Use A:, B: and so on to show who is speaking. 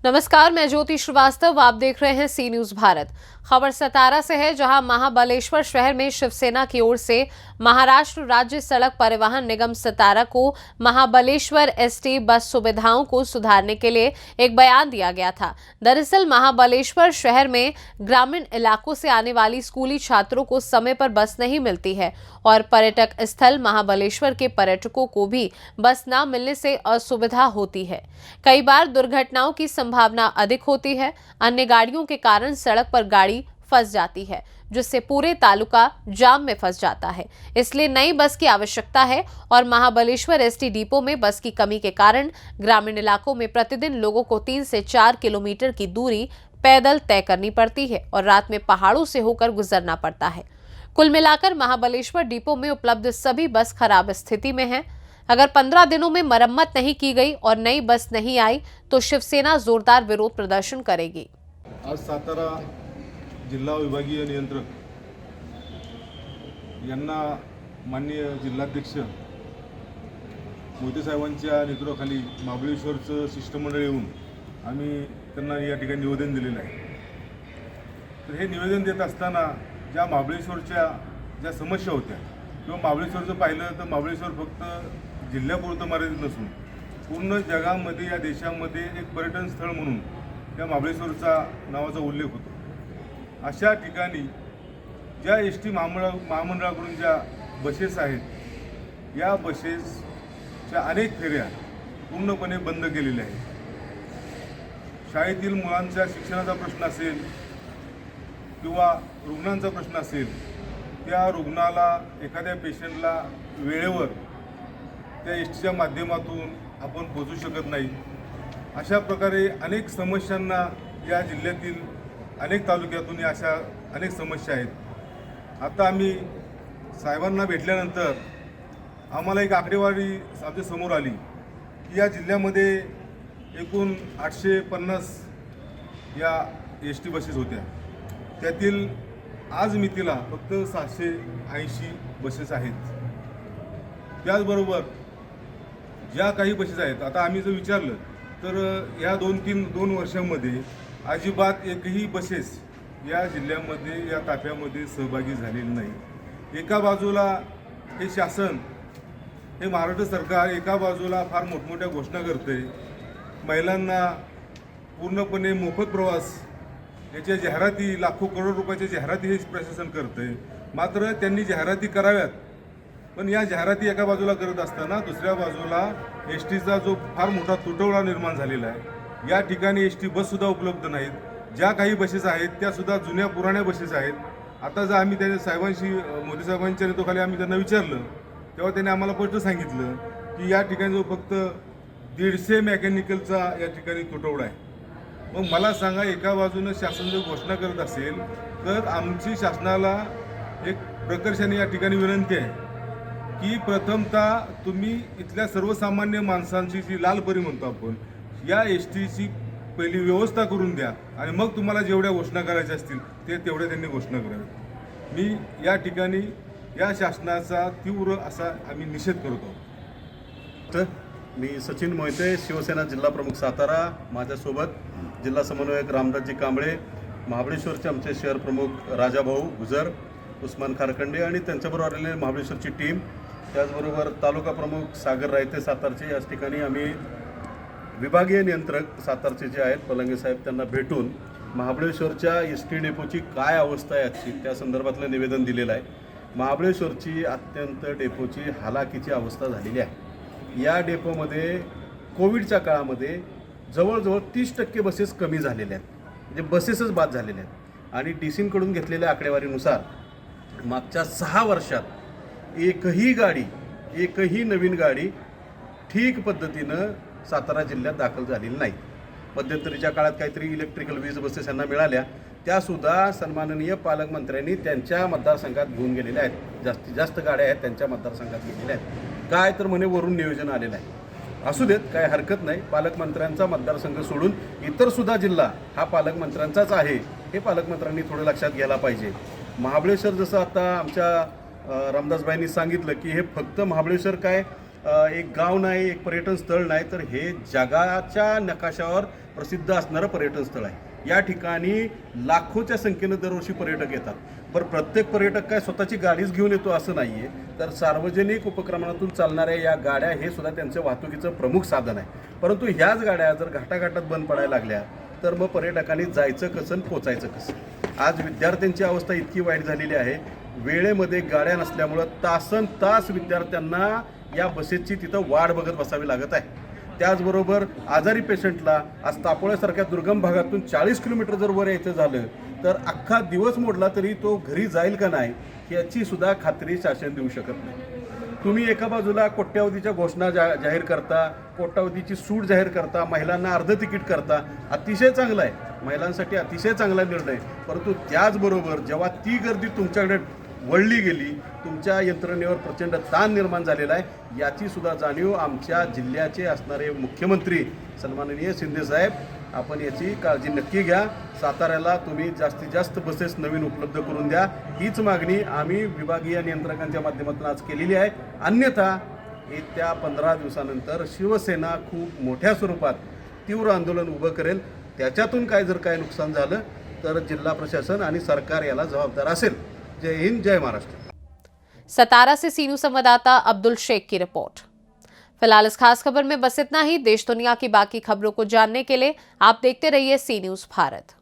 A: नमस्कार, मैं ज्योति श्रीवास्तव। आप देख रहे हैं सी न्यूज भारत। खबर सतारा से है, जहां महाबलेश्वर शहर में शिवसेना की ओर से महाराष्ट्र राज्य सड़क परिवहन निगम सतारा को महाबलेश्वर एसटी बस सुविधाओं को सुधारने के लिए एक बयान दिया गया था। दरअसल महाबलेश्वर शहर में ग्रामीण इलाकों से आने वाली स्कूली छात्रों को समय पर बस नहीं मिलती है और पर्यटक स्थल महाबलेश्वर के पर्यटकों को भी बस न मिलने से असुविधा होती है। कई बार दुर्घटनाओं की संभावना अधिक होती है। अन्य गाड़ियों के कारण सड़क पर गाड़ी फंस जाती है, जिससे पूरे तालुका जाम में फंस जाता है। इसलिए नई बस की आवश्यकता है और महाबलेश्वर एसटी डिपो में बस की कमी के कारण ग्रामीण इलाकों में प्रतिदिन लोगों को 3 से 4 किलोमीटर की दूरी पैदल तय करनी पड़ती है और रात में पहाड़ों से होकर गुजरना पड़ता है। कुल मिलाकर महाबलेश्वर डिपो में उपलब्ध सभी बस खराब स्थिति में है। अगर 15 दिनों में मरम्मत नहीं की गई और नई बस नहीं आई तो शिवसेना जोरदार विरोध प्रदर्शन करेगी।
B: आज सातारा जिल्हा विभागीय नियंत्रक यांना माननीय जिल्हाध्यक्ष मोदी साहेबांच्या नेतृत्वाखाली महाबळेश्वरचं शिष्टमंडळ येऊन आम्ही त्यांना या ठिकाणी निवेदन दिलेलं आहे। तर हे निवेदन देत असताना ज्या महाबळेश्वरच्या ज्या समस्या होत्या किंवा महाबळेश्वरचं पाहिलं तर महाबळेश्वर फक्त जिल्ह्यापुरतं मर्यादित नसून पूर्ण जगामध्ये या देशामध्ये एक पर्यटन स्थळ म्हणून या महाबळेश्वरचा नावाचा उल्लेख होतो। अशा ठिकाणी ज्या एस टी महामंडळाकडून ज्या बसेस आहेत, या बसेसच्या अनेक फेऱ्या पूर्णपणे बंद केलेल्या आहेत। शाळेतील मुलांच्या शिक्षणाचा प्रश्न असेल किंवा रुग्णांचा प्रश्न असेल, त्या रुग्णाला एखाद्या पेशंटला वेळेवर त्या एस टीच्या माध्यमातून आपण पोहोचू शकत नाही। अशा प्रकारे अनेक समस्यांना या जिल्ह्यातील अनेक तालुक्यातून अशा अनेक समस्या आहेत। आता आम्ही साहेबांना भेटल्यानंतर आम्हाला एक आकडेवारी आमच्या समोर आली की या जिल्ह्यामध्ये एकूण 850 या एस टी बसेस होत्या। त्यातील आज मितीला फक्त 780 बसेस आहेत। त्याचबरोबर ज्या काही बसेस आहेत, आता आम्ही जर विचारलं तर या 2 वर्षांमध्ये अजिबात एकही बसेस या जिल्ह्यामध्ये या ताफ्यामध्ये सहभागी झालेली नाही। एका बाजूला हे शासन, हे महाराष्ट्र सरकार एका बाजूला फार मोठमोठ्या घोषणा करते, महिलांना पूर्णपणे मोफत प्रवास याच्या जाहिराती, लाखो करोड रुपयाच्या जाहिराती हे प्रशासन करते। मात्र त्यांनी जाहिराती कराव्यात, पण या जाहिराती एका बाजूला करत असताना दुसऱ्या बाजूला एस टीचा जो फार मोठा तुटवडा निर्माण झालेला आहे। या ठिकाणी एस टी बससुद्धा उपलब्ध नाहीत। ज्या काही बसेस आहेत त्यासुद्धा जुन्या पुराण्या बसेस आहेत। आता जर आम्ही त्या साहेबांशी, मोदी साहेबांच्या नेतृत्वाखाली आम्ही त्यांना विचारलं तेव्हा त्यांनी आम्हाला स्पष्ट सांगितलं की या ठिकाणी जो फक्त 150 मेकॅनिकलचा या ठिकाणी तुटवडा आहे। मग मला सांगा, एका बाजूनं शासन जर घोषणा करत असेल तर आमची शासनाला एक प्रकर्षाने या ठिकाणी विनंती आहे की प्रथमतः तुम्ही इथल्या सर्वसामान्य माणसांची जी लालपरी म्हणतो आपण, या एस टीची पहिली व्यवस्था करून द्या आणि मग तुम्हाला जेवढ्या घोषणा करायच्या असतील ते तेवढ्या त्यांनी घोषणा कराव्यात। मी या ठिकाणी या शासनाचा तीव्र असा आम्ही निषेध करतो।
C: तर मी सचिन मोहिते, शिवसेना जिल्हा प्रमुख सातारा। माझ्यासोबत जिल्हा समन्वयक रामदासजी कांबळे, महाबळेश्वरचे आमचे शहर प्रमुख राजाभाऊ गुजर, उस्मान खारखंडे आणि त्यांच्याबरोबर आलेले महाबळेश्वरची टीम, त्याचबरोबर तालुका प्रमुख सागर रायते सातारचे। याच ठिकाणी आम्ही विभागीय नियंत्रक सातारचे जे आहेत पलंगे साहेब, त्यांना भेटून महाबळेश्वरच्या एस टी डेपोची काय अवस्था आहे आजची त्या संदर्भातलं निवेदन दिलेलं आहे। महाबळेश्वरची अत्यंत डेपोची हालाकीची अवस्था झालेली आहे। या डेपोमध्ये कोविडच्या काळामध्ये जवळजवळ 30% बसेस कमी झालेल्या आहेत, म्हणजे बसेसच बाद झालेल्या आहेत। आणि डी सींकडून घेतलेल्या आकडेवारीनुसार मागच्या 6 वर्षात एकही नवीन गाडी ठीक पद्धतीनं सातारा जिल्ह्यात दाखल झालेली नाही। मध्यंतरीच्या काळात काहीतरी इलेक्ट्रिकल वीज बसेस यांना मिळाल्या, त्यासुद्धा सन्माननीय पालकमंत्र्यांनी त्यांच्या मतदारसंघात घेऊन गेलेल्या आहेत। जास्तीत जास्त गाड्या आहेत त्यांच्या मतदारसंघात गेलेल्या आहेत। काय तर म्हणे वरून नियोजन आलेलं आहे। असू देत, काय हरकत नाही। पालकमंत्र्यांचा मतदारसंघ सोडून इतरसुद्धा जिल्हा हा पालकमंत्र्यांचाच आहे, हे पालकमंत्र्यांनी थोडं लक्षात घ्यायला पाहिजे। महाबळेश्वर जसं आता आमच्या रामदासबाईंनी सांगितलं की हे फक्त महाबळेश्वर काय एक गाव नाही, एक पर्यटन स्थळ नाही, तर हे जगाच्या नकाशावर प्रसिद्ध असणारं पर्यटन स्थळ आहे. या ठिकाणी लाखोच्या संख्येनं दरवर्षी पर्यटक येतात. बरं, प्रत्येक पर्यटक काय स्वतःची गाडीच घेऊन येतो असं नाही आहे, तर सार्वजनिक उपक्रमातून चालणाऱ्या या गाड्या हे सुद्धा त्यांचं वाहतुकीचं प्रमुख साधन आहे. परंतु ह्याच गाड्या जर घाटाघाटात बंद पडायला लागल्या तर मग पर्यटकांनी जायचं कसं आणि पोचायचं कसं. आज विद्यार्थ्यांची अवस्था इतकी वाईट झालेली आहे, वेळेमध्ये गाड्या नसल्यामुळं तासनतास विद्यार्थ्यांना या बसेसची तिथं वाट बघत बसावी लागत आहे. त्याचबरोबर आजारी पेशंटला आज तापोळ्यासारख्या दुर्गम भागातून 40 किलोमीटर जर वर यायचं झालं तर अख्खा दिवस मोडला तरी तो घरी जाईल का नाही याची सुद्धा खात्री शासन देऊ शकत नाही. तुम्ही एका बाजूला कोट्यावधीच्या घोषणा जाहीर करता, कोट्यावधीची सूट जाहीर करता, महिलांना अर्ध तिकीट करता, अतिशय चांगला आहे, महिलांसाठी अतिशय चांगला निर्णय. परंतु त्याचबरोबर जेव्हा ती गर्दी तुमच्याकडे वळली गेली, तुमच्या यंत्रणेवर प्रचंड ताण निर्माण झालेला आहे. याची सुद्धा जाणीव आमच्या जिल्ह्याचे असणारे मुख्यमंत्री सन्माननीय शिंदेसाहेब, आपण याची काळजी नक्की घ्या. साताऱ्याला तुम्ही जास्तीत जास्त बसेस नवीन उपलब्ध करून द्या, हीच मागणी आम्ही विभागीय नियंत्रकांच्या माध्यमातून आज केलेली आहे. अन्यथा येत्या 15 दिवसानंतर शिवसेना खूप मोठ्या स्वरूपात तीव्र आंदोलन उभं करेल. त्याच्यातून जर काय नुकसान झालं तर जिल्हा प्रशासन आणि सरकार याला जबाबदार असेल. जय हिंद, जय महाराष्ट्र.
A: सतारा से सीनू संवाददाता अब्दुल शेख की रिपोर्ट। फिलहाल इस खास खबर में बस इतना ही। देश दुनिया की बाकी खबरों को जानने के लिए आप देखते रहिए सी न्यूज़ भारत।